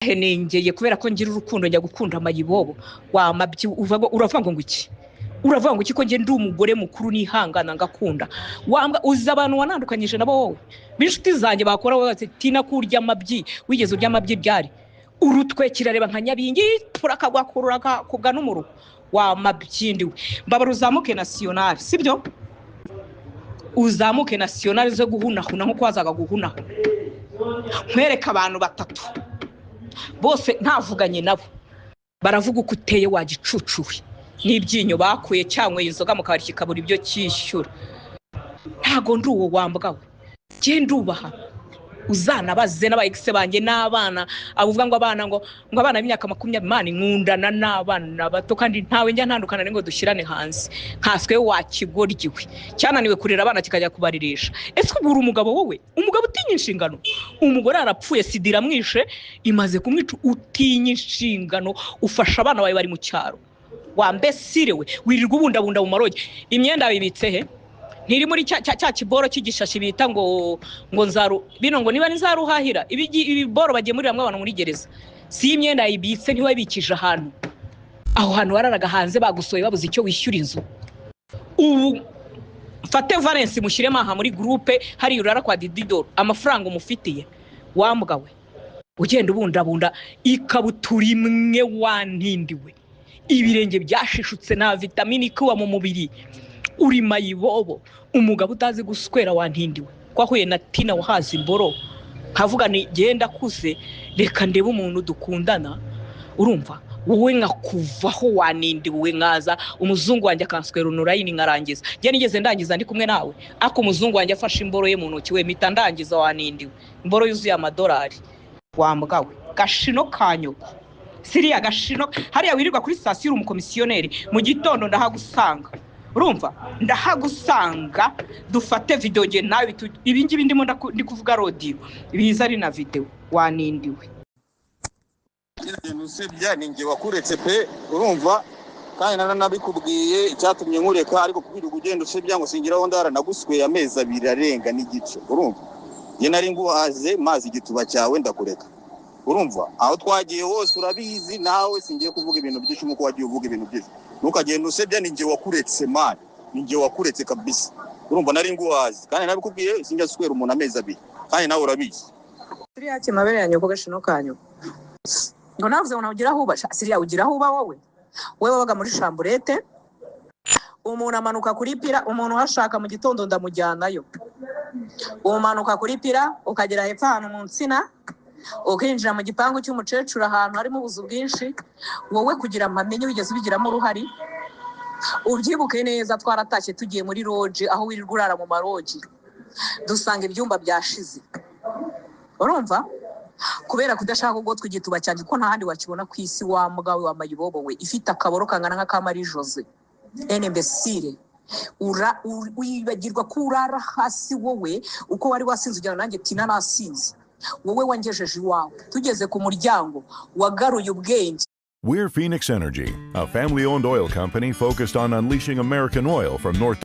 henengeye kubera ko ngira urukundo njya gukunda amayibobo wamabyi uravuga ngo iki uravuga ngo iki ko nge ndi umugore mukuru nihangana ngakunda wambwa uza abantu wanandukanyije nabo wowe b'inshuti zanjye bakora bose tina kurya amabyi wigeze urya amabyi byari urutwe kirareba nka nyabingi purakagwa kuraka kubwa n'umuru wamabyindiwe mbabara uzamuke national sibyo uzamuke national zo guhunahuna nko kwazaga guhunahuna nkwereka abantu batatu bose ntavuganye nabo baravuga uko uteye wagicucuwe n'ibyinyo bakuye cyangwa inzoga mu kabari kikabura ibyo cyishyura ntago ndi uwo wambwawe genda ubaha uzanabaze n'aba ex banjye n'abana avuga ngo abana b'imyaka 20 mani nkundana n'abana bato kandi ntawe njya ntandukana ngo dushyirane hanze nkaswe wakigoryiwe cyananiwe kurera abana kikajya kubaririsha ese ubura umugabo wowe umugabo utinya inshingano umugore arapfuye sidira mwishe imaze kumwica utinya inshingano ufasha abana bawe bari mu cyaro wambesirewe wirirwa ubundabunda mu maroge imyenda bibitse he ntiri muri cya kiboro cy'igishashi bita ngo nzaru bino ngo niba nizaruhahira ibiboro bagemuriramo abantu muri gereza si imyenda yibitse ntiwabikije ahantu aho hantu wararaga hanze bagusoye babuze icyo wishyura inzu ubu fate Valence mushyiremo aha muri groupe hari urara kwa Dididoro amafaranga umufitiye wambwawe ugenda ubundabunda ikabutura imwe wantindiwe ibirenge byashishutse na vitamini kuwa mu mubiri uri mayibobo umugabo utazi guswera wantindiwe kwahuye na Tina wahaza imboro kavuga ni genda kuze reka ndebe umuntu dukundana urumva wowe nkakuvaho wanindiwe nkaza umuzungu wanjye akanswera unurayini nkarangiza je nigeze ndangiza ndi kumwe nawe ako umuzungu wanjye afashe imboro ye mu ntoki we mita ndangiza wanindiwe imboro yuzuye amadolari wambwawe gashino kanyo siriya gashino hariya wirirwa kuri station umukomisiyoneri mu gitondo ndahagusanga urumva ndahagusanga dufate video je nawe ibingibi ndimo ndi kuvuga audio biza ari na video wanindiwe nusebya ninge wakuretse pe urumva kandi nabikubwiye icyatumye nkureka ariko kubiri kugenda usebya ngo singiraho ndara nagusweye amezi 2 arenga n'igice urumva ye nari nguhaze mazi igituba cyawe ndakureka urumva aho twagiye hose urabizi nawe singiye kuvuga ibintu byinshi muko wagiye uvuga ibintu byinshi nukagenda usebya ninge wakuretse mani ninge wakuretse kabisa urumva nari nguhaze kandi nabikubwiye sinjya swera umuntu amezi 2 kandi nawe urabizi siriya kimabere yanyu ko gashino kanyu ngo navuze ngo nagira huba siriya ugira huba wowe wabaga muri chambrette umuntu amanuka kuri pira umuntu hashaka mu gitondo ndamujyanayo umanuka kuri pira ukagera hepfo ahantu mu nsina ukinjira mu gipangu cy'umucecuru ahantu harimo ubuzu bwinshi wowe kugira amamenye wigeze ubigiramo uruhari ubyibuke neza twaratashye tugiye muri lodge aho wirirwa urara mu marogi dusanga ibyumba byashize urumva kubera kudashaka ubwo twigituba cyane ko nta handi wakibona ku isi wa mugawe wa mayibobo we ifite akaboro kangana nka Kamari Jose imbecile wibagirwa kurara hasi wowe uko wari wasinze ujyana nanjye Tina nasinze wowe wangejeje iwawe tugeze ku muryango wagaruye ubwenge. We're Phoenix Energy, a family-owned oil company focused on unleashing American oil from North